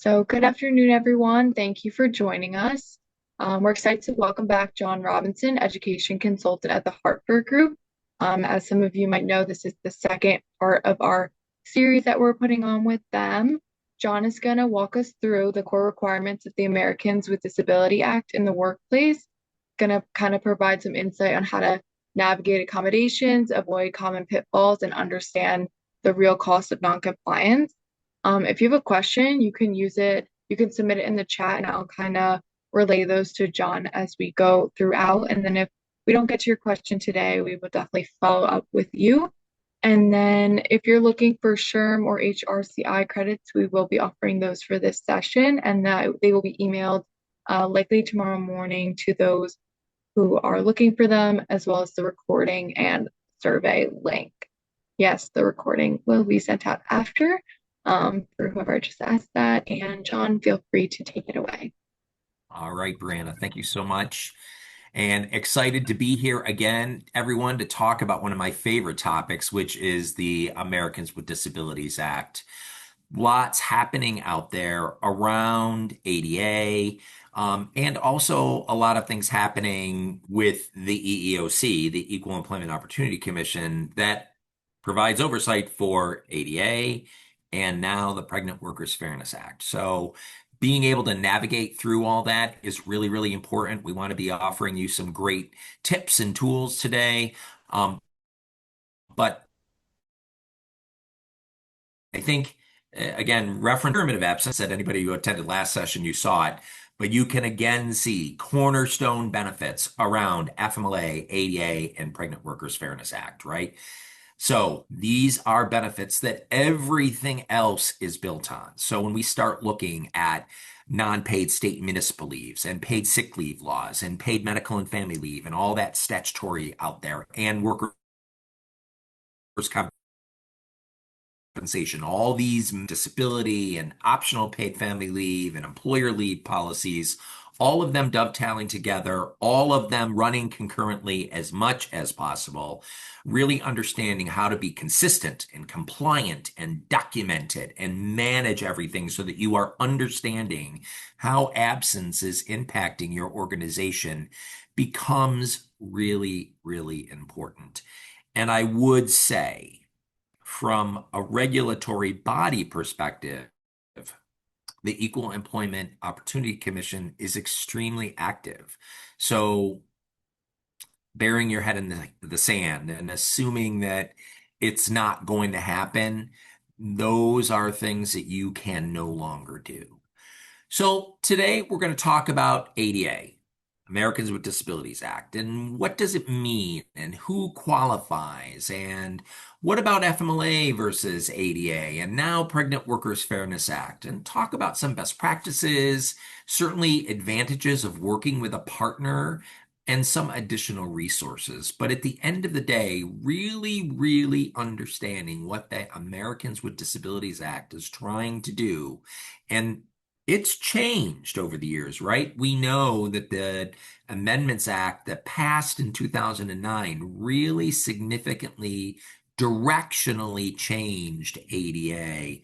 So, good afternoon, everyone. Thank you for joining us. We're excited to welcome back John Robinson, Education Consultant at the Hartford Group. As some of you might know, this is the second part of our series that we're putting on with them. John is going to walk us through the core requirements of the Americans with Disability Act in the workplace, going to kind of provide some insight on how to navigate accommodations, avoid common pitfalls, and understand the real cost of noncompliance. If you have a question, you can submit it in the chat and I'll kind of relay those to John as we go throughout. And then if we don't get to your question today, we will definitely follow up with you. And then if you're looking for SHRM or HRCI credits, we will be offering those for this session and that they will be emailed likely tomorrow morning to those who are looking for them, as well as the recording and survey link. Yes, the recording will be sent out after for whoever just asked that. And John, feel free to take it away. All right, Brianna, thank you so much. And excited to be here again, everyone, to talk about one of my favorite topics, which is the Americans with Disabilities Act. Lots happening out there around ADA, and also a lot of things happening with the EEOC, the Equal Employment Opportunity Commission, that provides oversight for ADA and now the Pregnant Workers Fairness Act. So being able to navigate through all that is really, really important. We want to be offering you some great tips and tools today. But I think, again, reference affirmative absence, that anybody who attended last session, you saw it, but you can again see cornerstone benefits around FMLA, ADA, and Pregnant Workers Fairness Act, right? So these are benefits that everything else is built on. So when we start looking at non-paid state and municipal leaves and paid sick leave laws and paid medical and family leave and all that statutory out there and workers' compensation, all these disability and optional paid family leave and employer leave policies, all of them dovetailing together, all of them running concurrently as much as possible, really understanding how to be consistent and compliant and documented and manage everything so that you are understanding how absence is impacting your organization becomes really, really important. And I would say, from a regulatory body perspective, the Equal Employment Opportunity Commission is extremely active. So burying your head in the sand and assuming that it's not going to happen, those are things that you can no longer do. So today we're going to talk about ADA, Americans with Disabilities Act, and what does it mean and who qualifies and what about FMLA versus ADA and now Pregnant Workers Fairness Act, and talk about some best practices, certainly advantages of working with a partner and some additional resources. But at the end of the day, really, really understanding what the Americans with Disabilities Act is trying to do. And it's changed over the years, right? We know that the Amendments Act that passed in 2009 really significantly directionally changed ADA.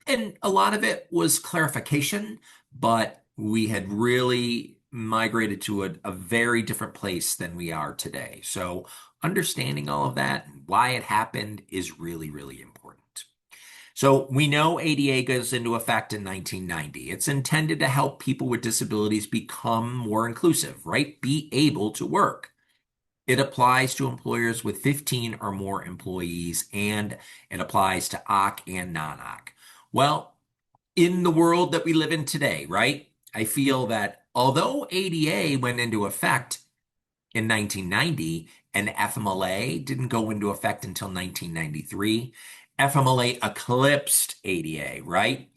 And a lot of it was clarification, but we had really migrated to a very different place than we are today. So understanding all of that and why it happened is really, really important. So we know ADA goes into effect in 1990. It's intended to help people with disabilities become more inclusive, right? Be able to work. It applies to employers with 15 or more employees, and it applies to OC and non-OC. Well, in the world that we live in today, right? I feel that although ADA went into effect in 1990 and FMLA didn't go into effect until 1993, FMLA eclipsed ADA, right?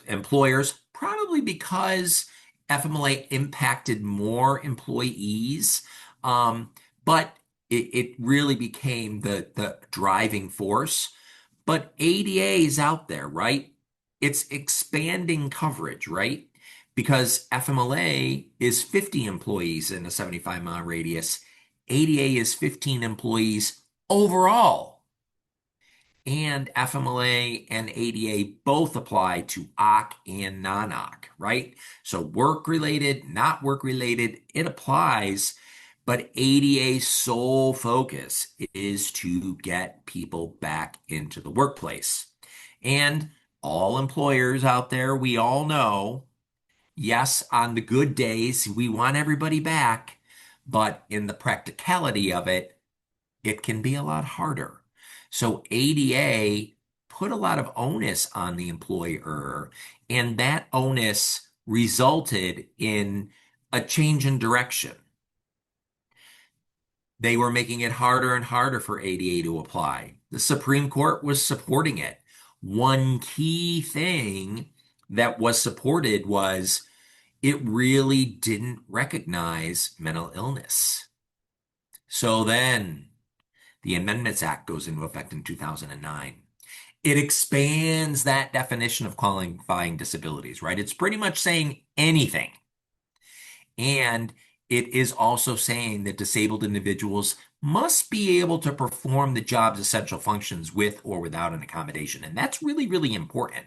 Employers, probably because FMLA impacted more employees, but it really became the driving force. But ADA is out there, right? It's expanding coverage, right? Because FMLA is 50 employees in a 75-mile radius. ADA is 15 employees overall. and FMLA and ADA both apply to OC and non-OC, right? So work related, not work related, it applies, but ADA's sole focus is to get people back into the workplace. And all employers out there, we all know, yes, on the good days, we want everybody back, but in the practicality of it, it can be a lot harder. So ADA put a lot of onus on the employer, and that onus resulted in a change in direction. They were making it harder and harder for ADA to apply. The Supreme Court was supporting it. One key thing that was supported was it really didn't recognize mental illness. So then the Amendments Act goes into effect in 2009. It expands that definition of qualifying disabilities, right? It's pretty much saying anything. And it is also saying that disabled individuals must be able to perform the job's essential functions with or without an accommodation. And that's really, really important.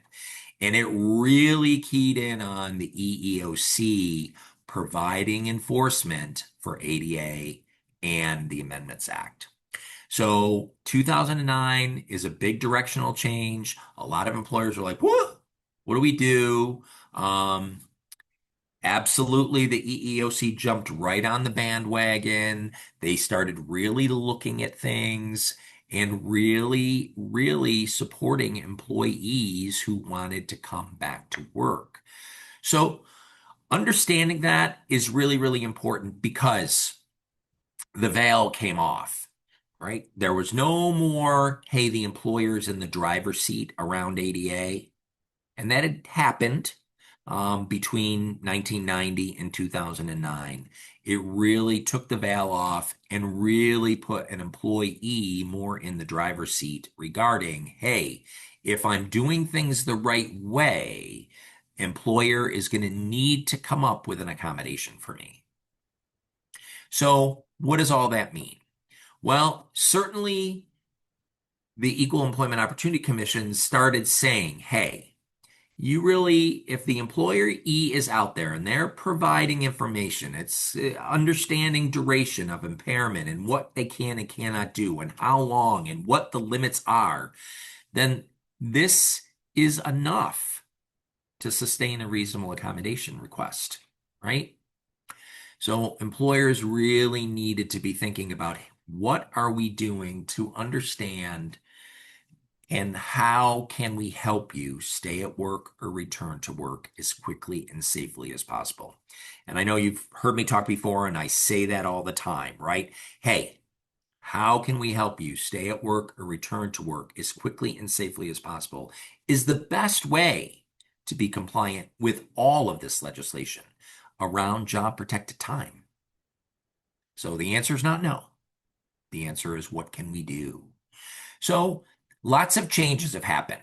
And it really keyed in on the EEOC providing enforcement for ADA and the Amendments Act. So 2009 is a big directional change. A lot of employers are like, what? What do we do? Absolutely, the EEOC jumped right on the bandwagon. They started really looking at things and really, really supporting employees who wanted to come back to work. So understanding that is really, really important because the veil came off, right? There was no more, hey, the employer's in the driver's seat around ADA. And that had happened between 1990 and 2009. It really took the veil off and really put an employee more in the driver's seat regarding, hey, if I'm doing things the right way, employer is going to need to come up with an accommodation for me. So what does all that mean? Well, certainly the Equal Employment Opportunity Commission started saying, hey, you really, if the employer E is out there and they're providing information, it's understanding duration of impairment and what they can and cannot do and how long and what the limits are, then this is enough to sustain a reasonable accommodation request, right? So employers really needed to be thinking about what are we doing to understand and how can we help you stay at work or return to work as quickly and safely as possible? And I know you've heard me talk before, and I say that all the time, right? Hey, how can we help you stay at work or return to work as quickly and safely as possible is the best way to be compliant with all of this legislation around job protected time. So the answer is not no. The answer is what can we do? So lots of changes have happened.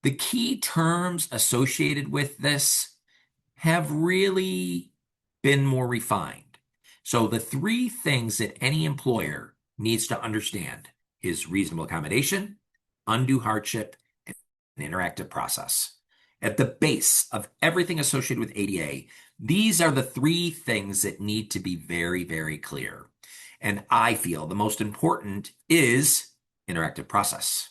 The key terms associated with this have really been more refined. So the three things that any employer needs to understand is reasonable accommodation, undue hardship, and an interactive process. At the base of everything associated with ADA, these are the three things that need to be very, very clear. And I feel the most important is interactive process.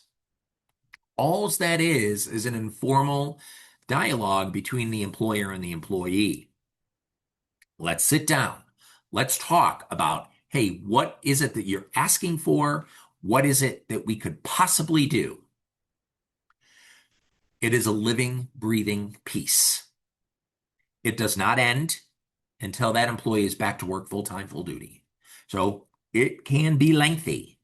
All that is an informal dialogue between the employer and the employee. Let's sit down. Let's talk about, hey, what is it that you're asking for? What is it that we could possibly do? It is a living, breathing piece. It does not end until that employee is back to work full-time, full duty. So it can be lengthy.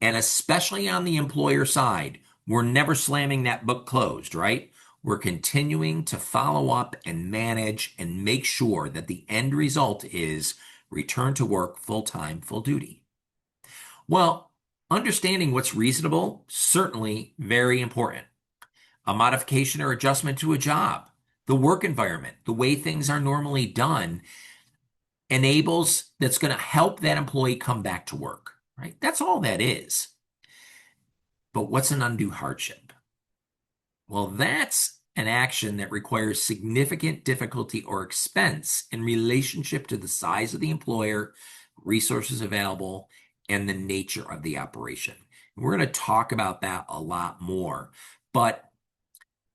And especially on the employer side, we're never slamming that book closed, right? We're continuing to follow up and manage and make sure that the end result is return to work full-time, full duty. Well, understanding what's reasonable, certainly very important. A modification or adjustment to a job, the work environment, the way things are normally done that's going to help that employee come back to work, right? That's all that is. But what's an undue hardship? Well, that's an action that requires significant difficulty or expense in relationship to the size of the employer, resources available, and the nature of the operation. We're going to talk about that a lot more. But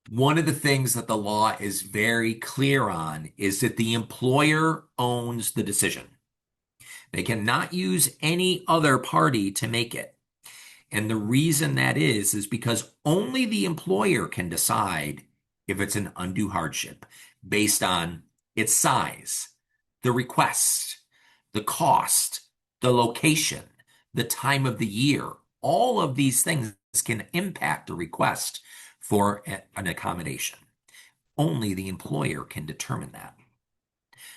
one of the things that the law is very clear on is that the employer owns the decision. They cannot use any other party to make it. And the reason that is because only the employer can decide if it's an undue hardship based on its size, the request, the cost, the location, the time of the year. All of these things can impact a request for an accommodation. Only the employer can determine that.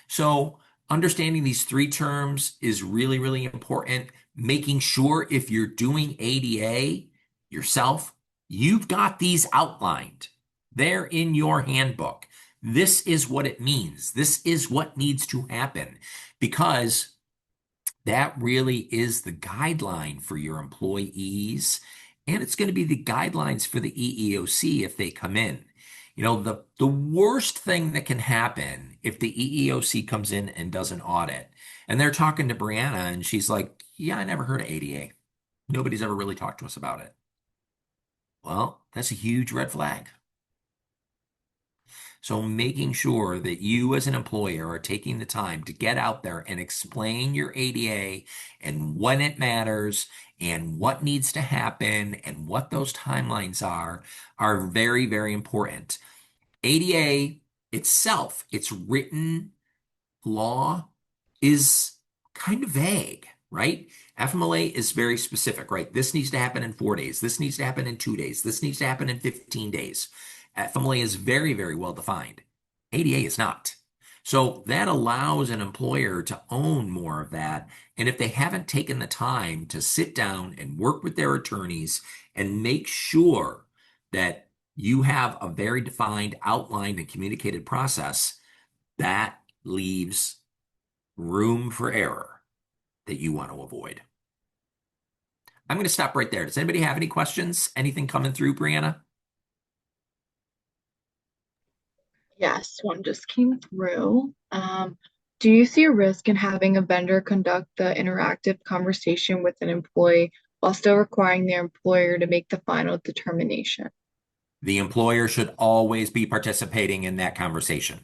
So understanding these three terms is really, really important. Making sure if you're doing ADA yourself, you've got these outlined. They're in your handbook. This is what it means. This is what needs to happen because that really is the guideline for your employees. And it's going to be the guidelines for the EEOC if they come in. You know, the worst thing that can happen if the EEOC comes in and does an audit, and they're talking to Brianna, and she's like, yeah, I never heard of ADA. Nobody's ever really talked to us about it. Well, that's a huge red flag. So making sure that you as an employer are taking the time to get out there and explain your ADA and when it matters and what needs to happen and what those timelines are very, very important. ADA itself, its written law is kind of vague, right? FMLA is very specific, right? This needs to happen in 4 days. This needs to happen in 2 days. This needs to happen in 15 days. FMLA is very, very well defined. ADA is not. So that allows an employer to own more of that. And if they haven't taken the time to sit down and work with their attorneys and make sure that you have a very defined, outlined, and communicated process, that leaves room for error that you want to avoid. I'm going to stop right there. Does anybody have any questions? Anything coming through, Brianna? Yes, one just came through. Do you see a risk in having a vendor conduct the interactive conversation with an employee while still requiring their employer to make the final determination? The employer should always be participating in that conversation.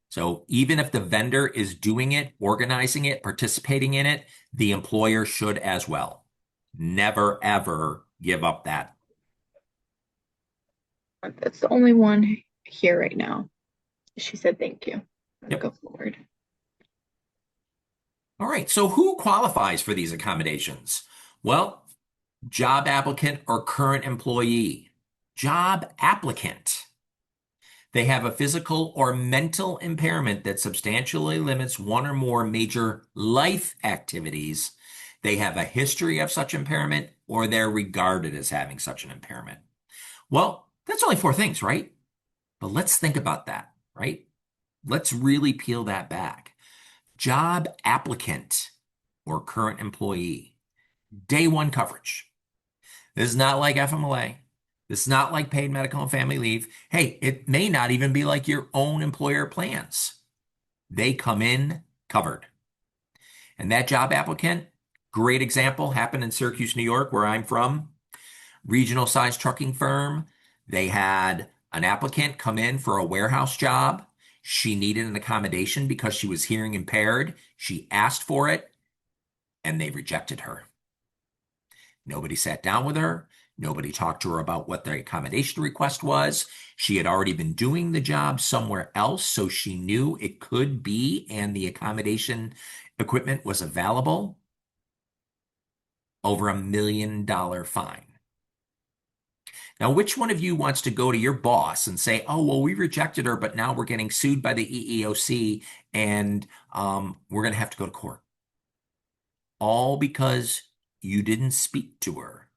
So even if the vendor is doing it, organizing it, participating in it, the employer should as well. Never, ever give up that. That's the only one here right now. She said thank you. Yep. Go forward. All right. So who qualifies for these accommodations? Well, job applicant or current employee. Job applicant. They have a physical or mental impairment that substantially limits one or more major life activities. They have a history of such impairment, or they're regarded as having such an impairment. Well, that's only four things, right? But let's think about that, right? Let's really peel that back. Job applicant or current employee, day one coverage. This is not like FMLA. This is not like paid medical and family leave. Hey, it may not even be like your own employer plans. They come in covered. And that job applicant, great example, happened in Syracuse, New York, where I'm from. Regional size trucking firm. They had an applicant come in for a warehouse job. She needed an accommodation because she was hearing impaired. She asked for it, and they rejected her. Nobody sat down with her. Nobody talked to her about what the accommodation request was. She had already been doing the job somewhere else, so she knew it could be, and the accommodation equipment was available. Over $1 million fine. Now, which one of you wants to go to your boss and say, oh, well, we rejected her, but now we're getting sued by the EEOC and we're going to have to go to court? All because you didn't speak to her.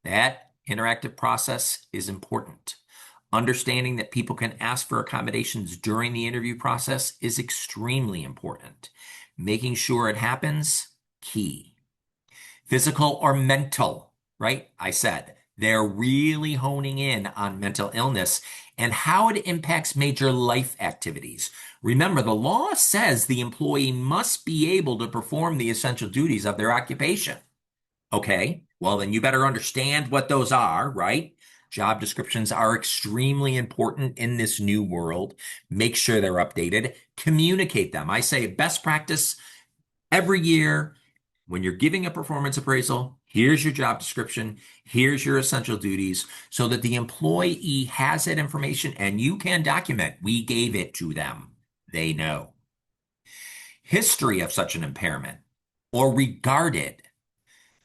That interactive process is important. Understanding that people can ask for accommodations during the interview process is extremely important. Making sure it happens, key. Physical or mental right? I said they're really honing in on mental illness and how it impacts major life activities. Remember, the law says the employee must be able to perform the essential duties of their occupation. Okay, well, then you better understand what those are, right? Job descriptions are extremely important in this new world. Make sure they're updated, communicate them. I say best practice every year when you're giving a performance appraisal, here's your job description, here's your essential duties, so that the employee has that information and you can document, we gave it to them. They know. History of such an impairment or regarded,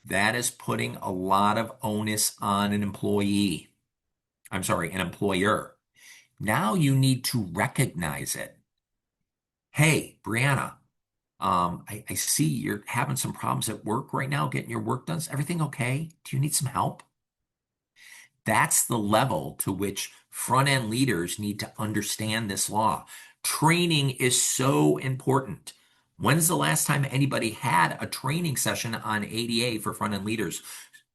that is putting a lot of onus on an employee. I'm sorry, an employer. Now you need to recognize it. Hey, Brianna, I see you're having some problems at work right now, getting your work done. Is everything okay? Do you need some help? That's the level to which front end leaders need to understand this law. Training is so important. When's the last time anybody had a training session on ADA for front end leaders?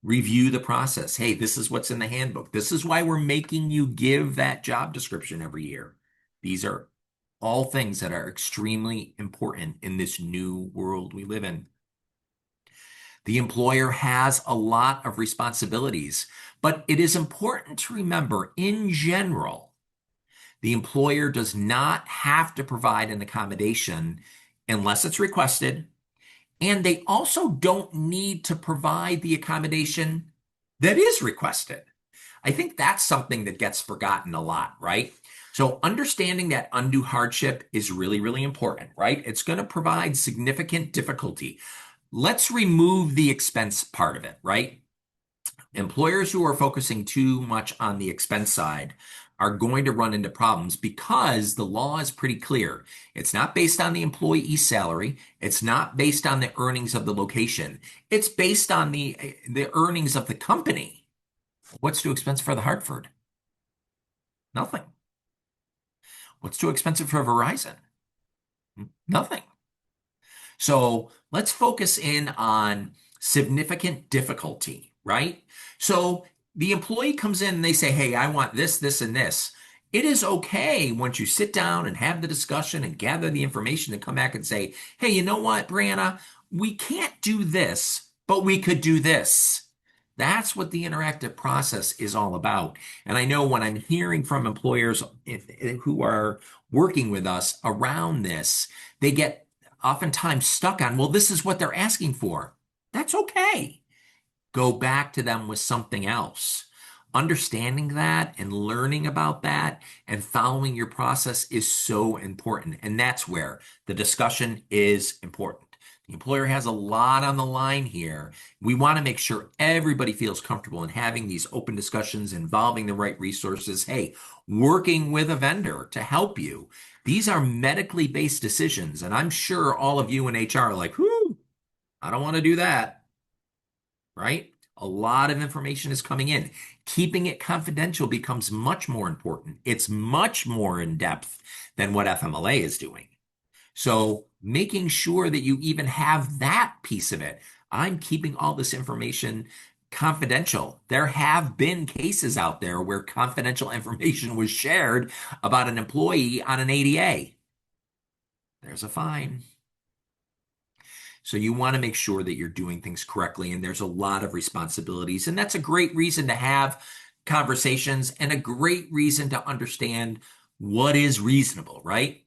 Review the process. Hey, this is what's in the handbook. This is why we're making you give that job description every year. These are all things that are extremely important in this new world we live in. The employer has a lot of responsibilities, but it is important to remember in general, the employer does not have to provide an accommodation unless it's requested, and they also don't need to provide the accommodation that is requested. I think that's something that gets forgotten a lot, right? So understanding that undue hardship is really, really important, right? It's going to provide significant difficulty. Let's remove the expense part of it, right? Employers who are focusing too much on the expense side are going to run into problems because the law is pretty clear. It's not based on the employee's salary. It's not based on the earnings of the location. It's based on the earnings of the company. What's too expensive for the Hartford? Nothing. What's too expensive for Verizon? Nothing. So let's focus in on significant difficulty, right? So the employee comes in and they say, hey, I want this, this, and this. It is okay once you sit down and have the discussion and gather the information to come back and say, hey, you know what, Brianna, we can't do this, but we could do this. That's what the interactive process is all about. And I know when I'm hearing from employers who are working with us around this, they get oftentimes stuck on, well, this is what they're asking for. That's okay. Go back to them with something else. Understanding that and learning about that and following your process is so important. And that's where the discussion is important. The employer has a lot on the line here. We want to make sure everybody feels comfortable in having these open discussions involving the right resources. Hey, working with a vendor to help you. These are medically based decisions. And I'm sure all of you in HR are like, whoo, I don't want to do that. Right? A lot of information is coming in. Keeping it confidential becomes much more important. It's much more in depth than what FMLA is doing. So making sure that you even have that piece of it. I'm keeping all this information confidential. There have been cases out there where confidential information was shared about an employee on an ADA. There's a fine. So you want to make sure that you're doing things correctly, and there's a lot of responsibilities. And that's a great reason to have conversations and a great reason to understand what is reasonable, right?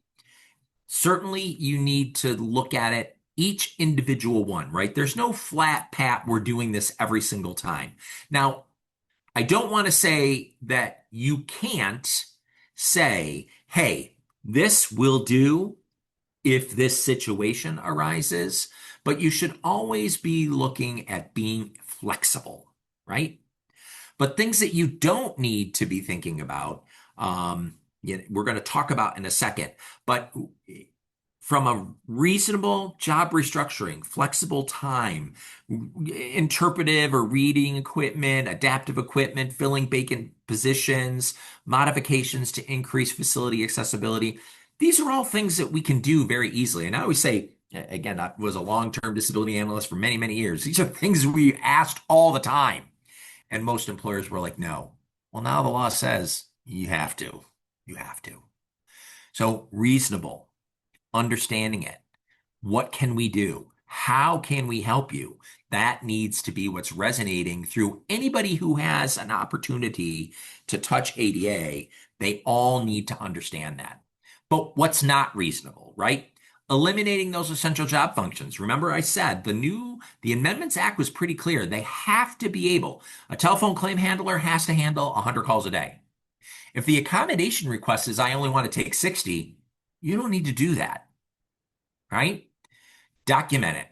Certainly you need to look at it each individual one, right? There's no flat pat, we're doing this every single time. Now, I don't want to say that you can't say, hey, this will do if this situation arises, but you should always be looking at being flexible, right? But things that you don't need to be thinking about, we're going to talk about in a second, but from a reasonable job restructuring, flexible time, interpretive or reading equipment, adaptive equipment, filling vacant positions, modifications to increase facility accessibility. These are all things that we can do very easily. And I always say, again, I was a long-term disability analyst for many, many years. These are things we asked all the time. And most employers were like, no. Well, now the law says you have to. You have to. So reasonable, understanding it. What can we do? How can we help you? That needs to be what's resonating through anybody who has an opportunity to touch ADA. They all need to understand that. But what's not reasonable, right? Eliminating those essential job functions. Remember, I said the Amendments Act was pretty clear. They have to be able, a telephone claim handler has to handle 100 calls a day. If the accommodation request is, I only want to take 60, you don't need to do that, right? Document it.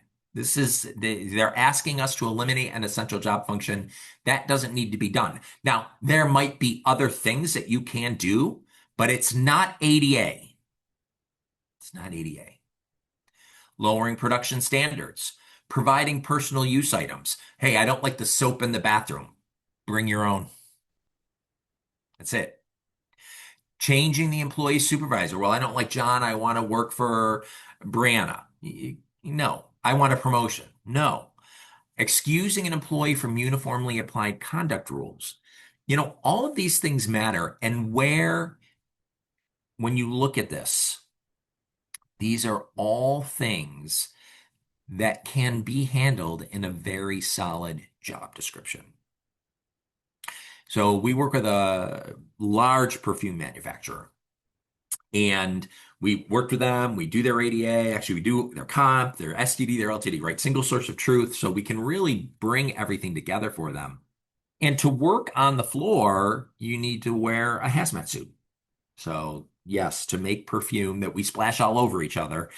They're asking us to eliminate an essential job function. That doesn't need to be done. Now, there might be other things that you can do, but it's not ADA. It's not ADA. Lowering production standards, providing personal use items. Hey, I don't like the soap in the bathroom. Bring your own. That's it. Changing the employee supervisor. Well, I don't like John. I want to work for Brianna. No, I want a promotion. No. Excusing an employee from uniformly applied conduct rules. All of these things matter. And when you look at this, these are all things that can be handled in a very solid job description. So we work with a large perfume manufacturer, and we worked with them. We do their ADA. Actually, we do their comp, their STD, their LTD, right? Single source of truth. So we can really bring everything together for them. And to work on the floor, you need to wear a hazmat suit. So yes, to make perfume that we splash all over each other,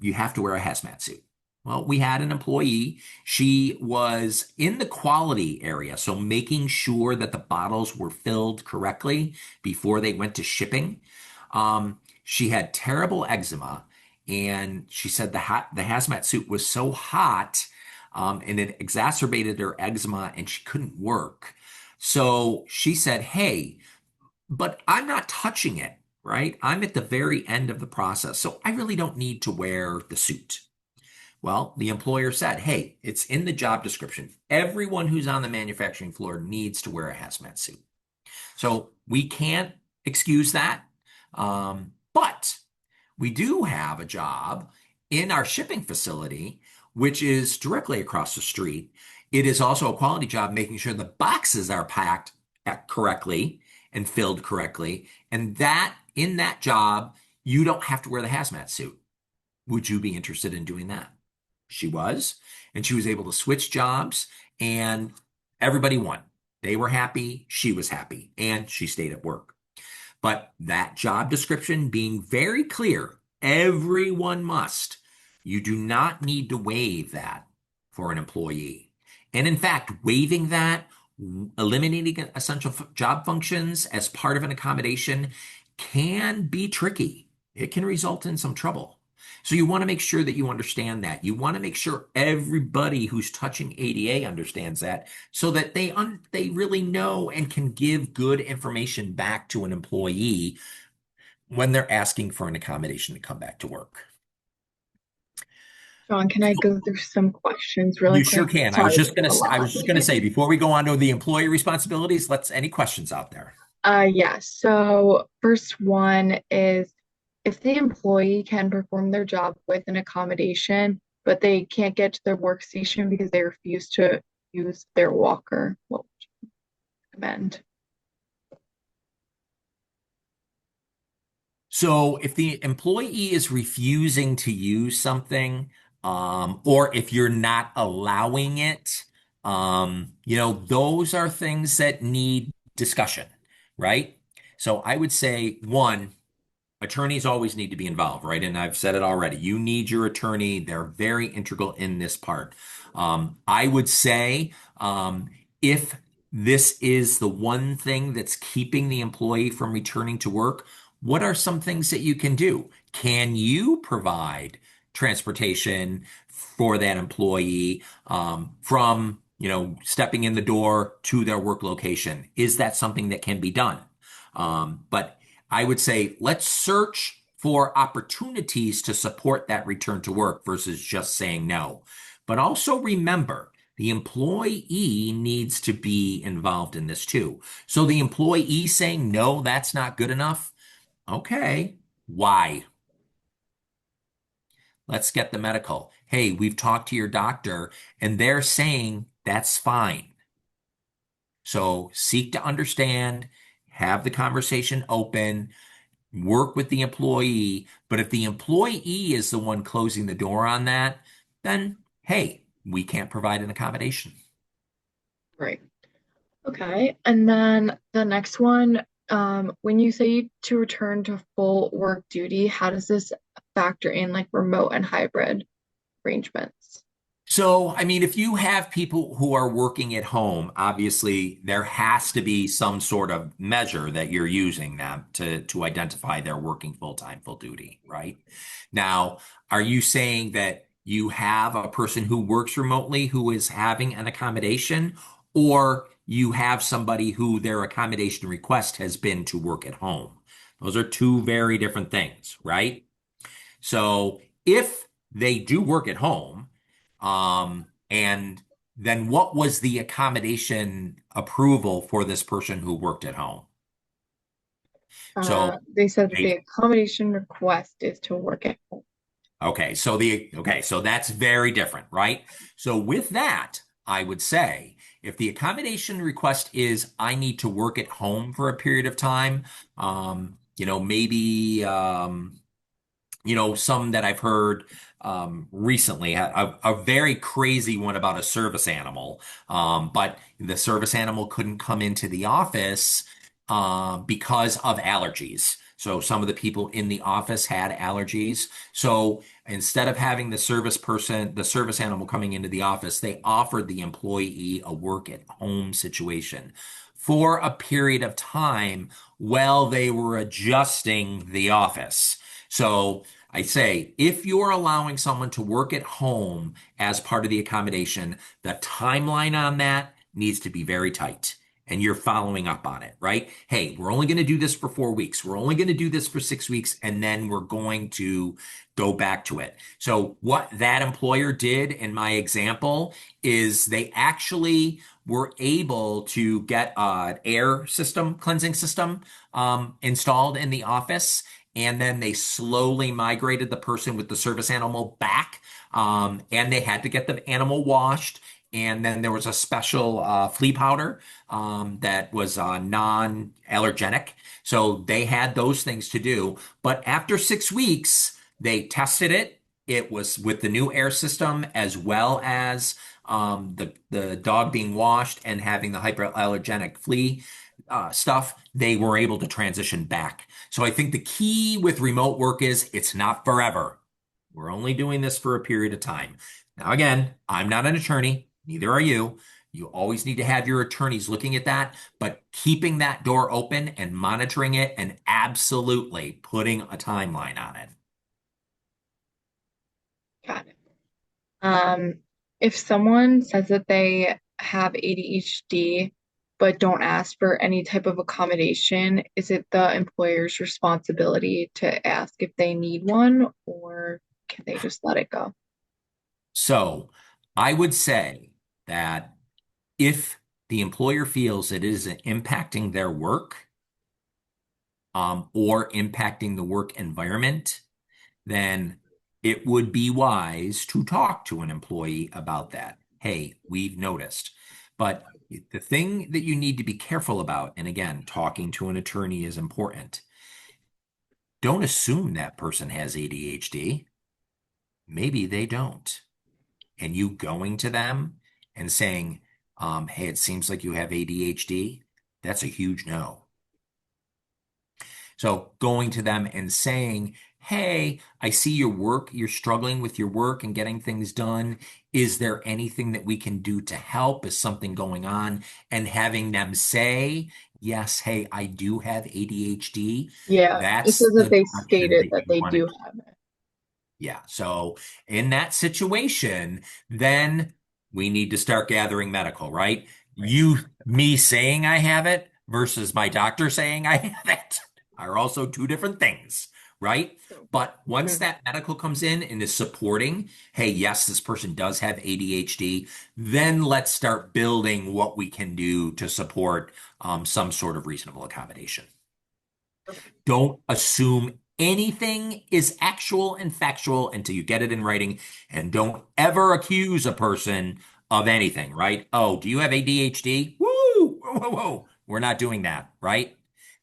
you have to wear a hazmat suit. Well, we had an employee. She was in the quality area, so making sure that the bottles were filled correctly before they went to shipping. She had terrible eczema, and she said the hazmat suit was so hot, and it exacerbated her eczema, and she couldn't work. So she said, "Hey, but I'm not touching it, right? I'm at the very end of the process, so I really don't need to wear the suit." Well, the employer said, hey, it's in the job description. Everyone who's on the manufacturing floor needs to wear a hazmat suit. So we can't excuse that. But we do have a job in our shipping facility, which is directly across the street. It is also a quality job making sure the boxes are packed correctly and filled correctly. And that in that job, you don't have to wear the hazmat suit. Would you be interested in doing that? She was, and she was able to switch jobs, and everybody won. They were happy, she was happy, and she stayed at work. But that job description being very clear, everyone must. You do not need to waive that for an employee. And in fact, waiving that, eliminating essential job functions as part of an accommodation can be tricky. It can result in some trouble. So you want to make sure that you understand that. You want to make sure everybody who's touching ADA understands that so that they really know and can give good information back to an employee when they're asking for an accommodation to come back to work. John, can I go through some questions really You sure quick? can. I Sorry, was just it's gonna a I lot. was just gonna say before we go on to the employee responsibilities, any questions out there? Yeah, so first one is if the employee can perform their job with an accommodation, but they can't get to their workstation because they refuse to use their walker, what would you recommend? So if the employee is refusing to use something, or if you're not allowing it, those are things that need discussion, right? So I would say one, attorneys always need to be involved, right? And I've said it already. You need your attorney. They're very integral in this part. I would say, if this is the one thing that's keeping the employee from returning to work, what are some things that you can do? Can you provide transportation for that employee, from, stepping in the door to their work location? Is that something that can be done? But I would say let's search for opportunities to support that return to work versus just saying no. But also remember, the employee needs to be involved in this too. So the employee saying, no, that's not good enough. Okay, why? Let's get the medical. Hey, we've talked to your doctor and they're saying that's fine. So seek to understand, have the conversation open, work with the employee. But if the employee is the one closing the door on that, then hey, we can't provide an accommodation. Right. Okay. And then the next one, when you say to return to full work duty, how does this factor in like remote and hybrid arrangements? So, I mean, if you have people who are working at home, obviously there has to be some sort of measure that you're using them to identify they're working full time, full duty, right? Now, are you saying that you have a person who works remotely who is having an accommodation, or you have somebody who their accommodation request has been to work at home? Those are two very different things, right? So, if they do work at home, and then what was the accommodation approval for this person who worked at home? So They said that the they, accommodation request is to work at home. so that's very different, right? So with that, I would say if the accommodation request is I need to work at home for a period of time, maybe some that I've heard recently, a very crazy one about a service animal. But the service animal couldn't come into the office because of allergies. So some of the people in the office had allergies. So instead of having the service animal coming into the office, they offered the employee a work at home situation for a period of time while they were adjusting the office. So I say, if you're allowing someone to work at home as part of the accommodation, the timeline on that needs to be very tight. And you're following up on it, right? Hey, we're only going to do this for 4 weeks. We're only going to do this for 6 weeks, and then we're going to go back to it. So, what that employer did in my example is they actually were able to get an air system, cleansing system, installed in the office, and then they slowly migrated the person with the service animal back. And they had to get the animal washed. And then there was a special flea powder that was non-allergenic. So they had those things to do. But after 6 weeks, they tested it. It was with the new air system as well as the dog being washed and having the hyperallergenic flea stuff. They were able to transition back. So I think the key with remote work is it's not forever. We're only doing this for a period of time. Now, again, I'm not an attorney, neither are you. You always need to have your attorneys looking at that, but keeping that door open and monitoring it and absolutely putting a timeline on it. Got it. Um, if someone says that they have ADHD but don't ask for any type of accommodation, is it the employer's responsibility to ask if they need one, or can they just let it go? So I would say that if the employer feels it is impacting their work, or impacting the work environment, then it would be wise to talk to an employee about that. Hey, we've noticed. But the thing that you need to be careful about, and again, talking to an attorney is important. Don't assume that person has ADHD. Maybe they don't. And you going to them and saying, hey, it seems like you have ADHD, that's a huge no. So going to them and saying, hey, I see your work, you're struggling with your work and getting things done. Is there anything that we can do to help? Is something going on? And having them say, yes, hey, I do have ADHD. Yeah, just That's so that the they direction stated that that you they want to do go. have it. Yeah. So in that situation, then we need to start gathering medical, right? Right. Me saying I have it versus my doctor saying I have it are also two different things, right? So, But once mhm. that medical comes in and is supporting, hey, yes, this person does have ADHD, then let's start building what we can do to support some sort of reasonable accommodation. Don't assume anything is actual and factual until you get it in writing, and don't ever accuse a person of anything, right? Oh, do you have ADHD? Woo! Whoa, whoa, whoa. We're not doing that, right?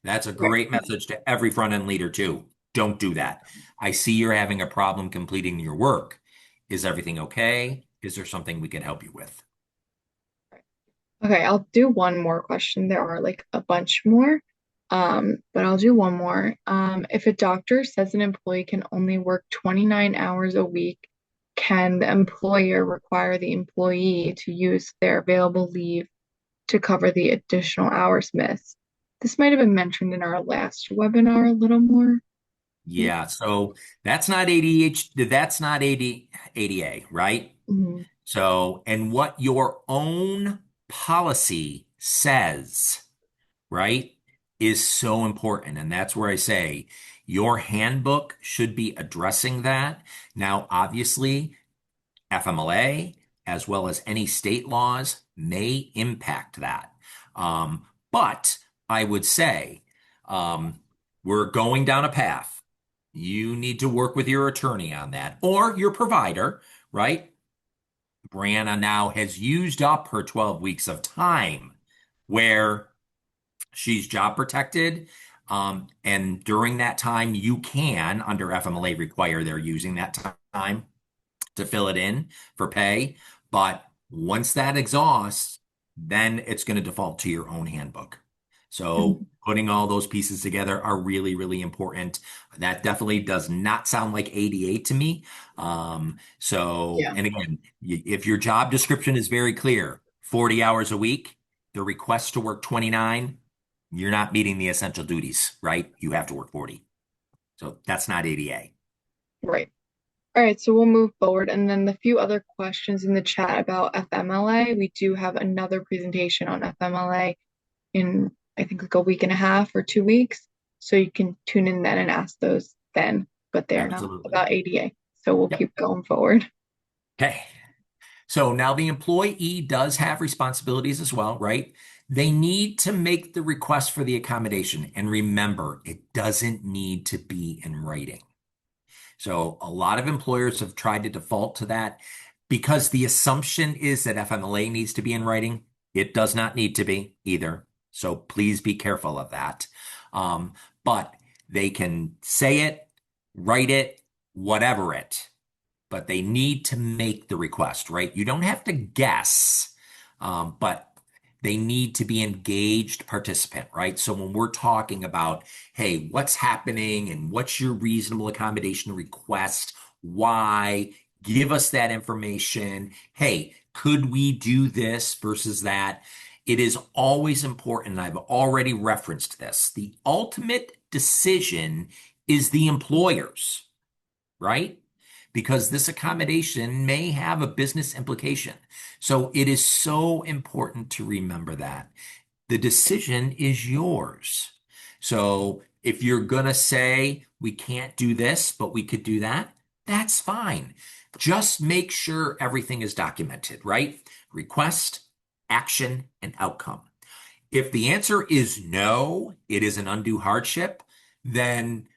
That's a Right. great message to every front end leader, too. Don't do that. I see you're having a problem completing your work. Is everything okay? Is there something we can help you with? Okay, I'll do one more question. There are like a bunch more, but I'll do one more. If a doctor says an employee can only work 29 hours a week, can the employer require the employee to use their available leave to cover the additional hours missed? This might have been mentioned in our last webinar a little more. Yeah, so that's not ADHD, that's not ADA, right? Mhm. So, and what your own policy says, right, is so important. And that's where I say your handbook should be addressing that. Now, obviously, FMLA, as well as any state laws, may impact that. But I would say um, we're going down a path. You need to work with your attorney on that or your provider, right? Brianna now has used up her 12 weeks of time where she's job protected. And during that time, you can, under FMLA, require they're using that time to fill it in for pay. But once that exhausts, then it's going to default to your own handbook. So Mhm. putting all those pieces together are really, really important. That definitely does not sound like ADA to me. So, Yeah. and again, if your job description is very clear, 40 hours a week, the request to work 29, you're not meeting the essential duties, right? You have to work 40. So that's not ADA. Right. All right, so we'll move forward. And then the few other questions in the chat about FMLA, we do have another presentation on FMLA in, I think, like a week and a half or 2 weeks. So you can tune in then and ask those then, but they're not Absolutely. about ADA. So we'll Yep. keep going forward. Okay. So now the employee does have responsibilities as well, right? They need to make the request for the accommodation. And remember, it doesn't need to be in writing. So a lot of employers have tried to default to that because the assumption is that FMLA needs to be in writing. It does not need to be either. So please be careful of that. But they can say it, write it, whatever it, but they need to make the request, right? You don't have to guess, but they need to be engaged participant, right? So when we're talking about, hey, what's happening and what's your reasonable accommodation request? Why? Give us that information. Hey, could we do this versus that? It is always important. I've already referenced this. The ultimate decision is the employer's, right? Because this accommodation may have a business implication. So it is so important to remember that. The decision is yours. So if you're going to say we can't do this, but we could do that, that's fine. Just make sure everything is documented, right? Request, action, and outcome. If the answer is no, it is an undue hardship, then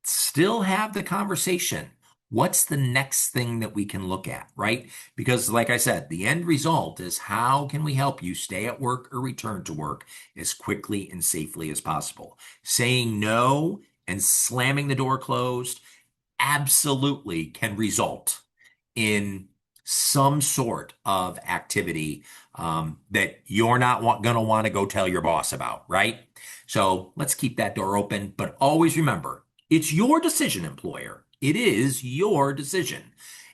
still have the conversation. What's the next thing that we can look at, right? Because, like I said, the end result is how can we help you stay at work or return to work as quickly and safely as possible? Saying no and slamming the door closed absolutely can result in some sort of activity that you're not going to want to go tell your boss about, right? So let's keep that door open, but always remember, it's your decision, employer. It is your decision.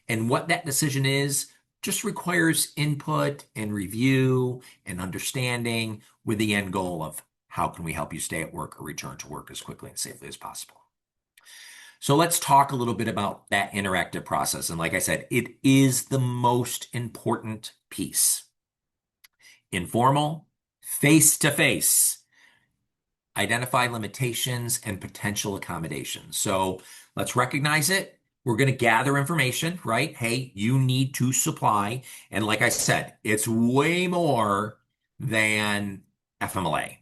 And what that decision is just requires input and review and understanding with the end goal of how can we help you stay at work or return to work as quickly and safely as possible. So let's talk a little bit about that interactive process. And like I said, it is the most important piece. Informal, face to face. identify limitations and potential accommodations. So let's recognize it. We're going to gather information, right? Hey, you need to supply. And like I said, it's way more than FMLA.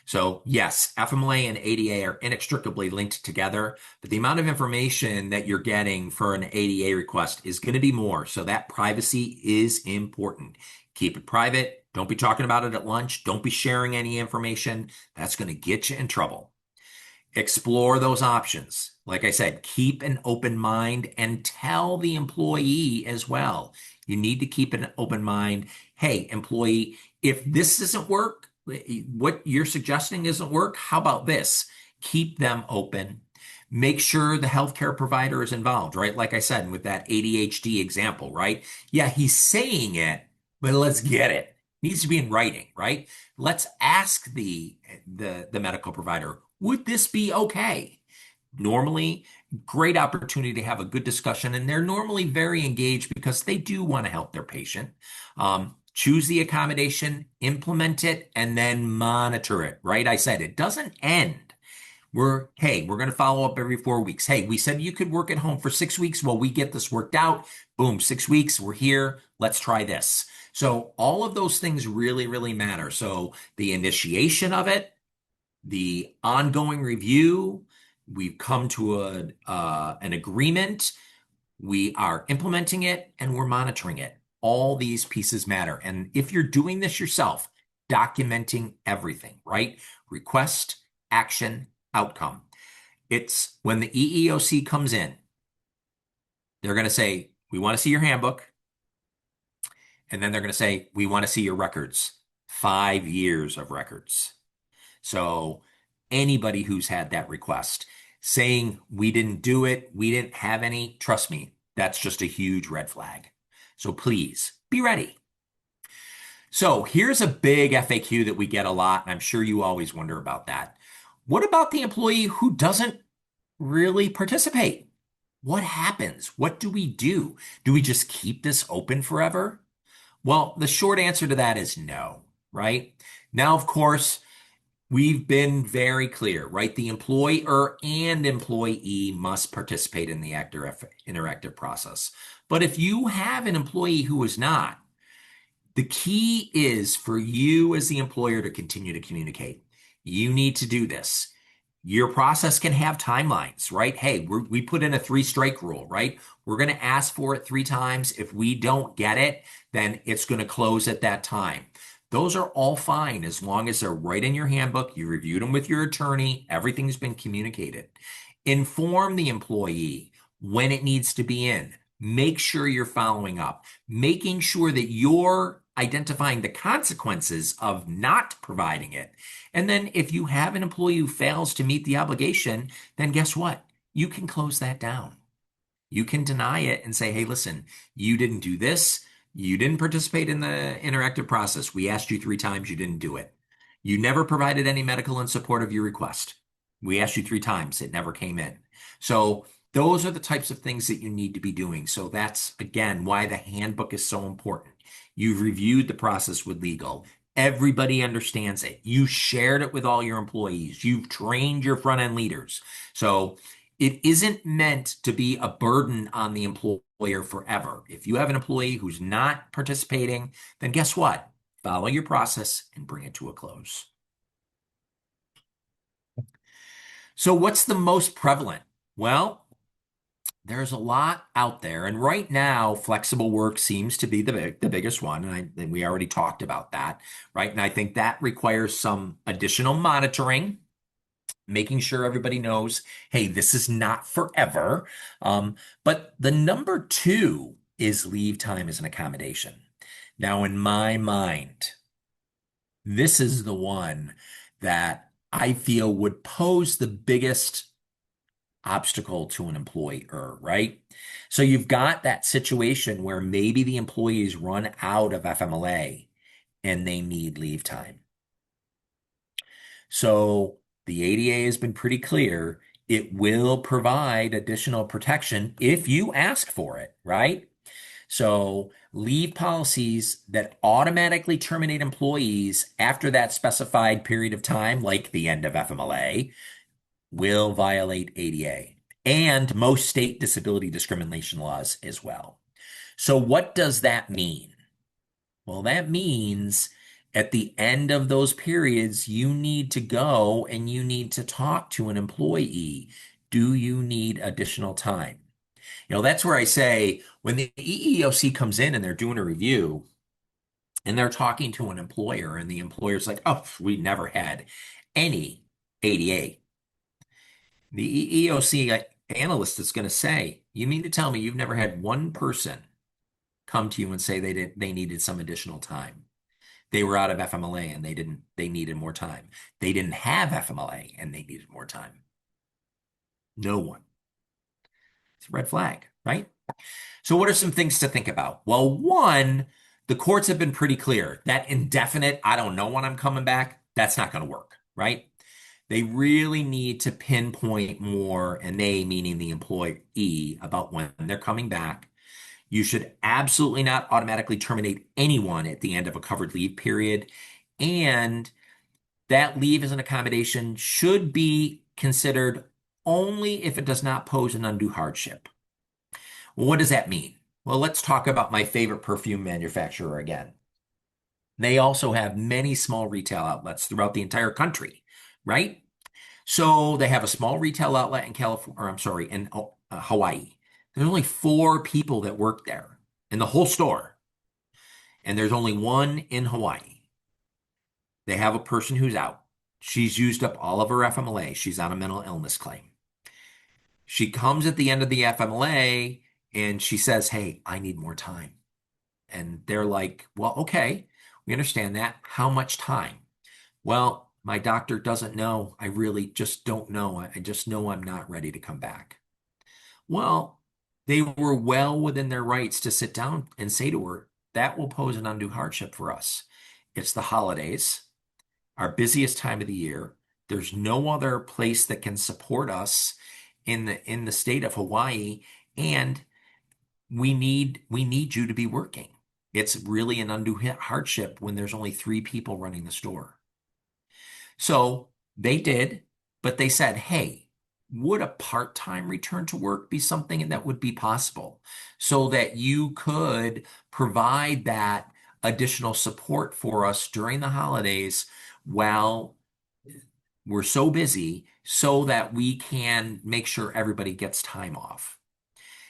So yes, FMLA and ADA are inextricably linked together, but the amount of information that you're getting for an ADA request is going to be more. So that privacy is important. Keep it private. Don't be talking about it at lunch. Don't be sharing any information. That's going to get you in trouble. Explore those options. Like I said, keep an open mind and tell the employee as well. You need to keep an open mind. Hey, employee, if this doesn't work, what you're suggesting doesn't work, how about this? Keep them open. Make sure the healthcare provider is involved, right? Like I said, with that ADHD example, right? Yeah, he's saying it, but let's get it. Needs to be in writing, right? Let's ask the medical provider, would this be okay? Normally, great opportunity to have a good discussion, and they're normally very engaged because they do want to help their patient. Choose the accommodation, implement it, and then monitor it, right? I said it doesn't end. We're going to follow up every 4 weeks. Hey, we said you could work at home for 6 weeks. Well, we get this worked out. Boom, 6 weeks, we're here. Let's try this. So all of those things really, really matter. So the initiation of it, the ongoing review, we've come to an agreement, we are implementing it, and we're monitoring it. All these pieces matter. And if you're doing this yourself, documenting everything, right? Request, action, outcome. It's when the EEOC comes in, they're going to say, we want to see your handbook. And then they're going to say, we want to see your records, 5 years of records. So anybody who's had that request saying we didn't do it, we didn't have any, trust me, that's just a huge red flag. So please be ready. So here's a big FAQ that we get a lot, and I'm sure you always wonder about that. What about the employee who doesn't really participate? What happens? What do we do? Do we just keep this open forever? Well, the short answer to that is no, right? Now, of course, we've been very clear, right? The employer and employee must participate in the interactive process. But if you have an employee who is not, the key is for you as the employer to continue to communicate. You need to do this. Your process can have timelines, right? Hey, we put in a 3-strike rule, right? We're going to ask for it 3 times. If we don't get it, then it's going to close at that time. Those are all fine as long as they're right in your handbook. You reviewed them with your attorney. Everything's been communicated. Inform the employee when it needs to be in. Make sure you're following up, making sure that you're identifying the consequences of not providing it. And then if you have an employee who fails to meet the obligation, then guess what? You can close that down. You can deny it and say, hey, listen, you didn't do this. You didn't participate in the interactive process. We asked you 3 times. You didn't do it. You never provided any medical in support of your request. We asked you 3 times. It never came in. So those are the types of things that you need to be doing. So that's, again, why the handbook is so important. You've reviewed the process with legal. Everybody understands it. You shared it with all your employees. You've trained your front end leaders. So it isn't meant to be a burden on the employer forever. If you have an employee who's not participating, then guess what? Follow your process and bring it to a close. So what's the most prevalent? Well, there's a lot out there. And right now, flexible work seems to be the biggest one. And we already talked about that, right? And I think that requires some additional monitoring, making sure everybody knows, hey, this is not forever. But the number 2 is leave time as an accommodation. Now, in my mind, this is the one that I feel would pose the biggest obstacle to an employer, right? So you've got that situation where maybe the employees run out of FMLA and they need leave time. So the ADA has been pretty clear. It will provide additional protection if you ask for it, right? So leave policies that automatically terminate employees after that specified period of time, like the end of FMLA, will violate ADA and most state disability discrimination laws as well. So what does that mean? Well, that means at the end of those periods, you need to go and you need to talk to an employee. Do you need additional time? That's where I say when the EEOC comes in and they're doing a review and they're talking to an employer and the employer's like, oh, we never had any ADA. The EEOC analyst is going to say, you mean to tell me you've never had one person come to you and say they needed some additional time? They were out of FMLA and they needed more time. They didn't have FMLA and they needed more time. No one. It's a red flag, right? So what are some things to think about? Well, one, the courts have been pretty clear that indefinite, I don't know when I'm coming back, that's not going to work, right? They really need to pinpoint more, and they meaning the employee, about when they're coming back. You should absolutely not automatically terminate anyone at the end of a covered leave period. And that leave as an accommodation should be considered only if it does not pose an undue hardship. Well, what does that mean? Well, let's talk about my favorite perfume manufacturer again. They also have many small retail outlets throughout the entire country, right? So they have a small retail outlet in California, or I'm sorry, in Hawaii. There's only 4 people that work there in the whole store, and there's only one in Hawaii. They have a person who's out. She's used up all of her FMLA. She's on a mental illness claim. She comes at the end of the FMLA and she says, hey, I need more time. And they're like, well, okay, we understand that. How much time? Well, my doctor doesn't know. I really just don't know. I just know I'm not ready to come back. Well, they were well within their rights to sit down and say to her, that will pose an undue hardship for us. It's the holidays, our busiest time of the year. There's no other place that can support us in the state of Hawaii, and we need you to be working. It's really an undue hardship when there's only 3 people running the store. So they did, but they said, hey, would a part-time return to work be something that would be possible so that you could provide that additional support for us during the holidays while we're so busy so that we can make sure everybody gets time off?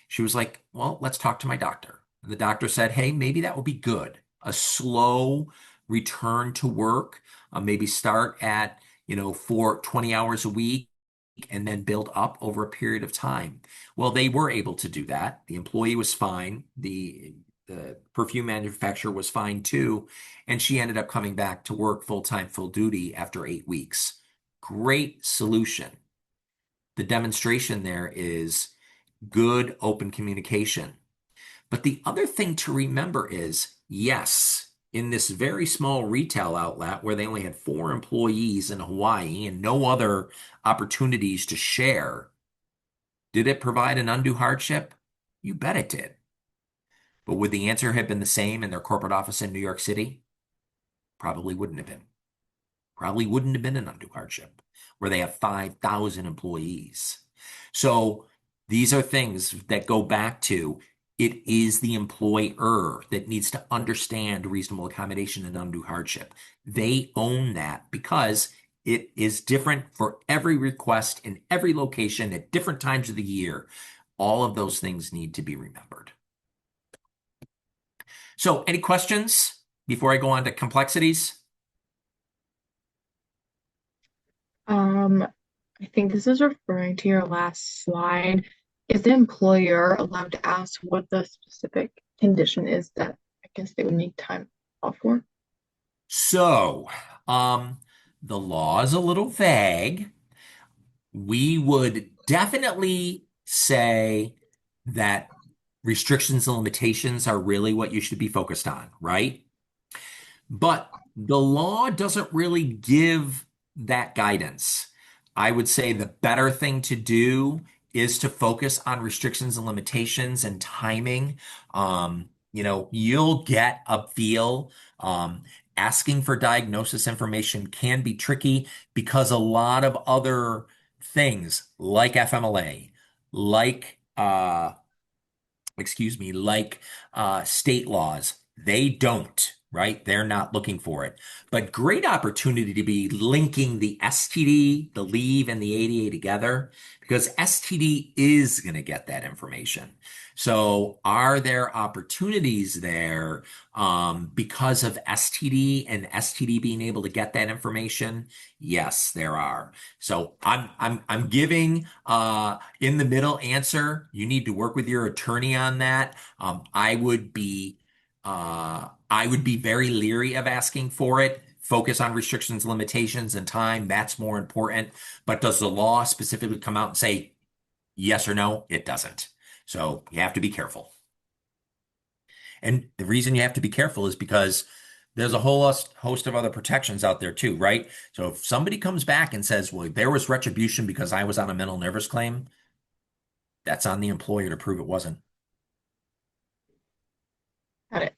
She was like, well, let's talk to my doctor. And the doctor said, hey, maybe that would be good. A slow return to work, maybe start at, for 20 hours a week and then build up over a period of time. Well, they were able to do that. The employee was fine. The perfume manufacturer was fine too. And she ended up coming back to work full-time, full duty after 8 weeks. Great solution. The demonstration there is good open communication. But the other thing to remember is, yes, in this very small retail outlet where they only had 4 employees in Hawaii and no other opportunities to share, did it provide an undue hardship? You bet it did. But would the answer have been the same in their corporate office in New York City? Probably wouldn't have been. Probably wouldn't have been an undue hardship where they have 5,000 employees. So these are things that go back to it is the employer that needs to understand reasonable accommodation and undue hardship. They own that because it is different for every request in every location at different times of the year. All of those things need to be remembered. So, any questions before I go on to complexities? Um, I think this is referring to your last slide. Is the employer allowed to ask what the specific condition is that I guess they would need time off for? So, the law is a little vague. We would definitely say that restrictions and limitations are really what you should be focused on, right? But the law doesn't really give that guidance. I would say the better thing to do is to focus on restrictions and limitations and timing. You'll get a feel. Asking for diagnosis information can be tricky because a lot of other things like FMLA, like like state laws. They don't, right? They're not looking for it. But great opportunity to be linking the STD, the leave, and the ADA together because STD is going to get that information. So are there opportunities there because of STD and STD being able to get that information? Yes, there are. So I'm giving in the middle answer. You need to work with your attorney on that. I would be very leery of asking for it. Focus on restrictions, limitations, and time. That's more important. But does the law specifically come out and say yes or no? It doesn't. So you have to be careful. And the reason you have to be careful is because there's a whole host of other protections out there too, right? So if somebody comes back and says, well, there was retribution because I was on a mental nervous claim, that's on the employer to prove it wasn't. Got it.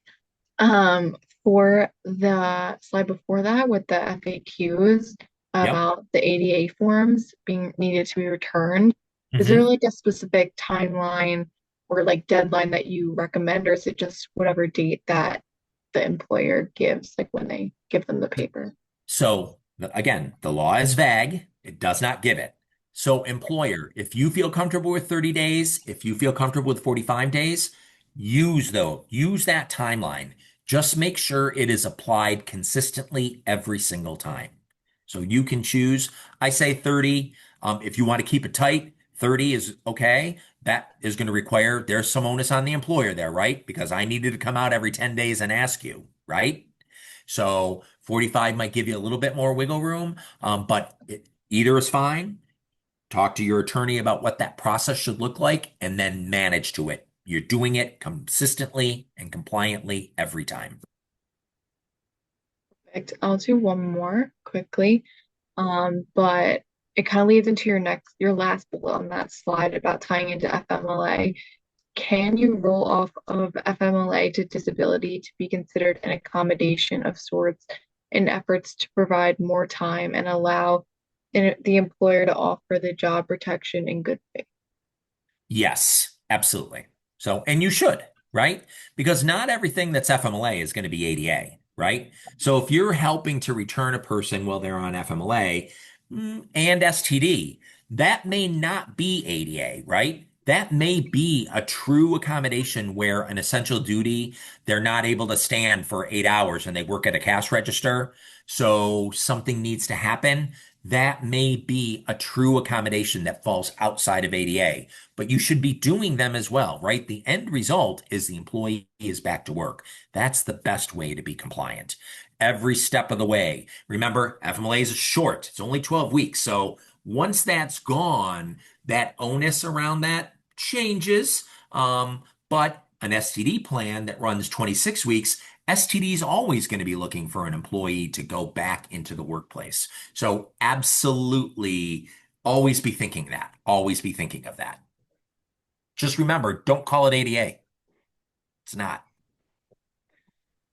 Um, for the slide before that with the FAQs Yep. about the ADA forms being needed to be returned, is there Hmm. like a specific timeline or like deadline that you recommend, or is it just whatever date that the employer gives, like when they give them the paper? So again, the law is vague. It does not give it. So employer, if you feel comfortable with 30 days, if you feel comfortable with 45 days, use that timeline. Just make sure it is applied consistently every single time. So you can choose, I say 30. If you want to keep it tight, 30 is okay. That is going to require, there's some onus on the employer there, right? Because I needed to come out every 10 days and ask you, right? So 45 might give you a little bit more wiggle room, either is fine. Talk to your attorney about what that process should look like and then manage to it. You're doing it consistently and compliantly every time. Perfect. I'll do one more quickly. But it kind of leads into your last bullet on that slide about tying into FMLA. Can you roll off of FMLA to disability to be considered an accommodation of sorts in efforts to provide more time and allow the employer to offer the job protection in good faith? Yes, absolutely. So, and you should, right? Because not everything that's FMLA is going to be ADA, right? So if you're helping to return a person while they're on FMLA and STD, that may not be ADA, right? That may be a true accommodation where an essential duty, they're not able to stand for 8 hours and they work at a cash register. So something needs to happen. That may be a true accommodation that falls outside of ADA, but you should be doing them as well, right? The end result is the employee is back to work. That's the best way to be compliant. Every step of the way. Remember, FMLA is short. It's only 12 weeks. So once that's gone, that onus around that changes. But an STD plan that runs 26 weeks, STD is always going to be looking for an employee to go back into the workplace. So absolutely always be thinking that. Always be thinking of that. Just remember, don't call it ADA. It's not.